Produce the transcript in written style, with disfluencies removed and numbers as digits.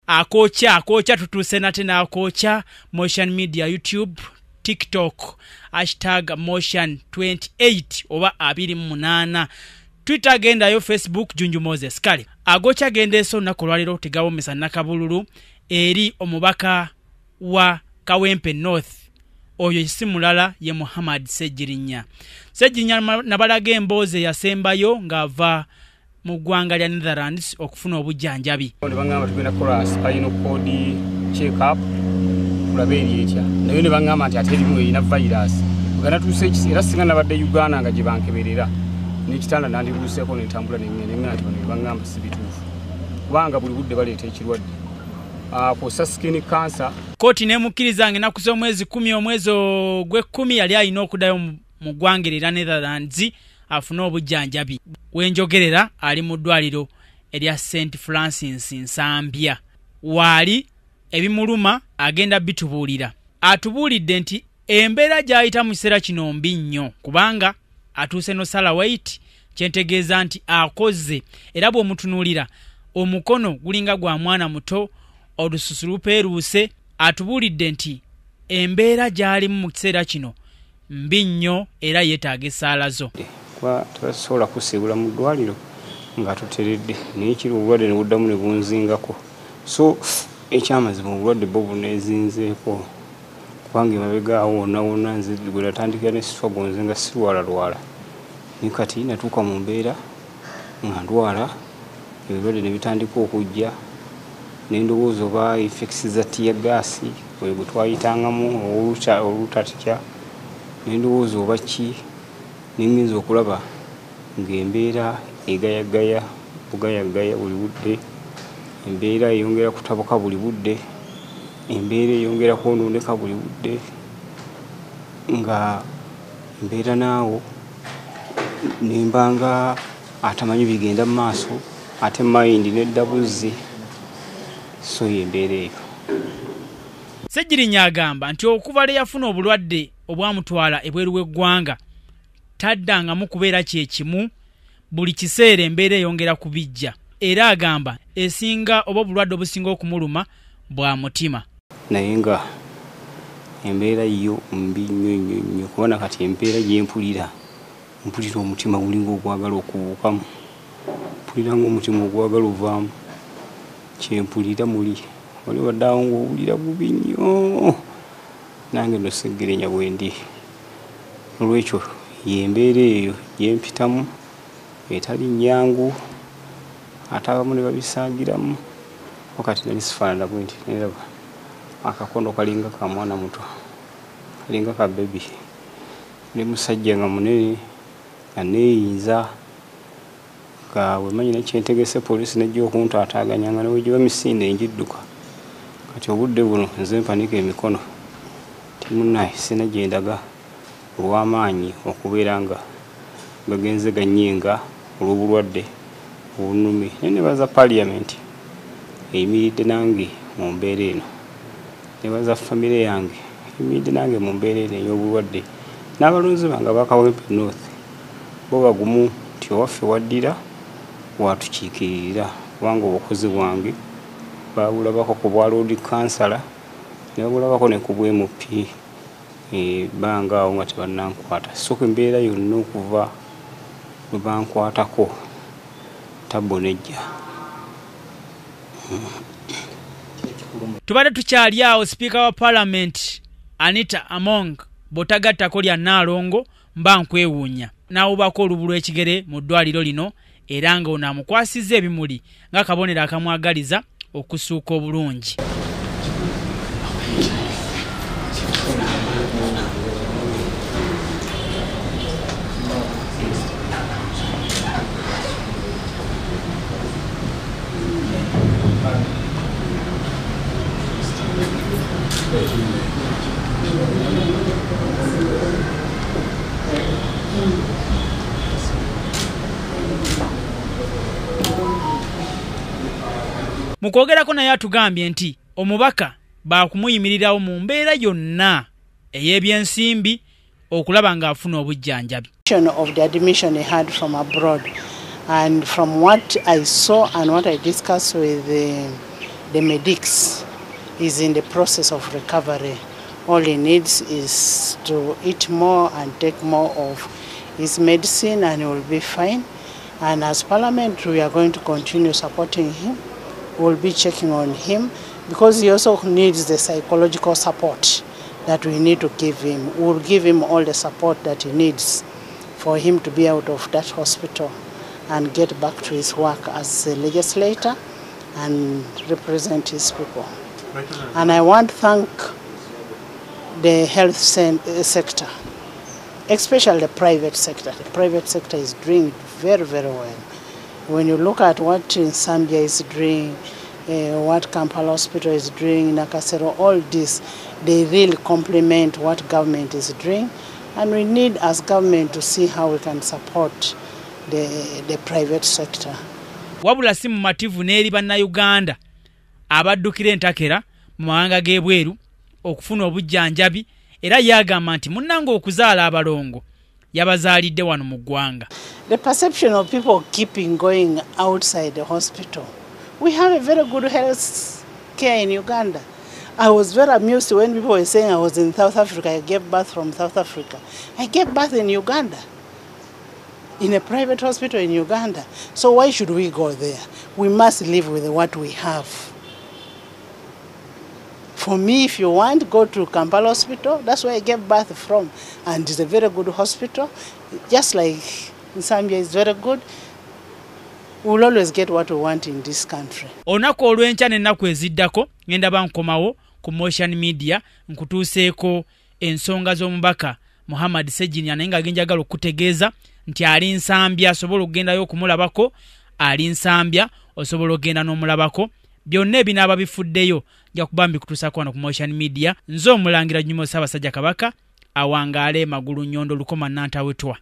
Akocha tutuse nate na akocha Motion Media YouTube, TikTok #Motion28 oba 28. Twitter agenda yo, Facebook Junju Moses kale. Agocha gendeso nakolwaliro tegawo mesa nakabululu eri omubaka wa Kawempe North. Oyo simulala ye Muhammad Sejirinya nabalaga emboozi yasembayo ng'ava mu ggwanga lya Netherlands okufuna obujjanjabi. Ne bangamba tugenda kola spinal cord check up tulabe eryetya naye ne bangamba nti ate erimu erina virus uganda tuuse era singa nabadde Uganda nga gye bankeberera n'ekitanda nandibuuseeko n'entambula nengenda nti bano bangamba si bituufu kubanga buli budde baleeta ekirwadde kosa skin cancer. Kooti nemukkiriza ng'ennaku z'omwezi 10 omwezi gw'ekkumi yali alina okuddayo mu ggwanga erya Netherlands afune obujjanjabi. Wenjogerera ali mu ddwaliro erya St Francis Nsambya. Waali ebimuluma agenda bitubuulira. Atubuulidde nti embeera gy'ayita mu kiseera kino mbi nnyo kubanga atuuse no Salawait kyentegeeza nti akoze era bw'omutunuulira omukono gulinga gwa mwana muto olususu lupeeruuse. Atubuulidde nti embeera gy'alimu mu kiseera kino mbi nnyo era yeetaaga essaala zo. Tasobola kusiibula mu ddwaliro nga tuteredde naye ekiri obulwadde ne buddamu ne bunzingako, so ekyamazima obulwadde bwo buneezinzeeko kubanga emabega awo wonna nze gwe natandikira ne sitwago nze nga sirwalalwala naye kati natuuka mu mbeera nga ndwala ebirwadde ne bitandika okujja n'endowooza oba effects za tiyagaasi bwe twayitangamu olutatya n'endowooza oba ki ninginza okulaba ng'embeera egayagaya bugayagaya buli budde, embeera eyongera kutabuka buli budde, embeera eyongera kwonooneka buli budde, nga embeera naawo nembanga atamanyi bigenda mu maaso ate mayindi neddabuzi, so y'embeera eyo. Sejirinya agamba nti okuva lwe yafuna obulwadde obwamutwala ebweru w'eggwanga taddangamu kubeera kyekimu, buli kiseera embeera eyongera kubijja era agamba esinga oba obulwadde obusinga okumuluma bwa mutima. Naye nga embeera yo mbi nnyo kubona kati embeera gyempulira mpulira omutima gulinga ogwagala okubuukamu, mpulira ng'omutima ogwagala ovaamu, kyempulira muli wali waddaawo ng'owulira bubi nnyo nange no Sseggirinya bwendi. Olwekyo yembeera eyo gyempitamu etali nnyangu ate abamu ne babisaagiramu wakati nali sifaanana bwe nti neraba akakono kalinga ka mwana muto kalinga ka bebi ne musajja nga munene nga neeyinza nga wemanyi nekyentegese poliisi nejja okuntaataaganya nga newe gye bamisinde enjidduka kati obudde buno nze mpanika emikono timunnaye sina gyendaga olw'amaanyi okubeera nga gagenze gannyenga olw'obulwadde obunumi. Naye nebaza Parliament eyimiridde nange mu mbeera eno, nebaza famire yange eyimiridde nange mu mbeera eno ey'obulwadde, n'abalonzi bange aba Kawempe North bo bagumu nti owaffe waddira watukiikiririra kubanga obukozi bwange babulabako ku bwa Lord Councillor ne babulabako ne ku bw'MP banga awo nga tebannankwata, sooka embeera yonna okuva bwe bankwatako tabonejja. Tubadde tukyali awo Sipiika wa Parliament Anita Among bw'otagattako lya Nnaalongo mba nkwewuunya n'awubako olubu lw'ekigere mu ddwaliro lino era nga ono amukwasizza ebimuli ng'akabonero akamwagaliza okusuuka obulungi. Mukwogerako naye atugambye nti omubaka baakumuyimirirawo mu mbeera yonna ey'ebyensimbi okulaba ng'afuna obujjanjabi. Of the admission he had from abroad, and from what I saw and what I discussed with the medics is in the process of recovery. All he needs is to eat more and take more of his medicine and he will be fine. And as Parliament, we are going to continue supporting him. We'll be checking on him because he also needs the psychological support that we need to give him. We'll give him all the support that he needs for him to be out of that hospital and get back to his work as a legislator and represent his people. And I want to thank the health sector, especially the private sector. The private sector is doing very, very well. When you look at what Zambia is doing, what Kampala Hospital is doing, Nakasero, all this, they really complement what government is doing. And we need, as government, to see how we can support the private sector. Wabula si mumativu n'eri bannayuganda abaddukira entakera mu mawanga g'ebweru okufuna obujjanjabi era yagamba nti munnanga okuzaala abalongo yabazaalidde wano mu ggwanga. The perception of people keeping going outside the hospital. We have a very good health care in Uganda. I was very amused when people were saying I was in South Africa, I gave birth from South Africa. I gave birth in Uganda, in a private hospital in Uganda. So why should we go there? We must live with what we have. For me, if you want, go to Kampala Hospital. That's where I gave birth from. And it's a very good hospital. Just like Zambia is very good. We'll always get what we want in this country. Onako olw'enkya n'ennaku eziddako ngenda bankomawo ku Motion Media nkutuuseeko ensonga z'omubaka Muhammad Sseginya naye nga genjagala okutegeeza nti ali Nsambya asobola okugendayo okumulabako, ali Nsambya osobola okugenda n'omulabako. Byonna ebinaaba bifuddeyo nja kuba mbikutuusako wano ku Motion Media. Nze Omulangira Juma Ssaabasajja Kabaka awangaale Magulu Nnyondo Lukoma Nantawetwa.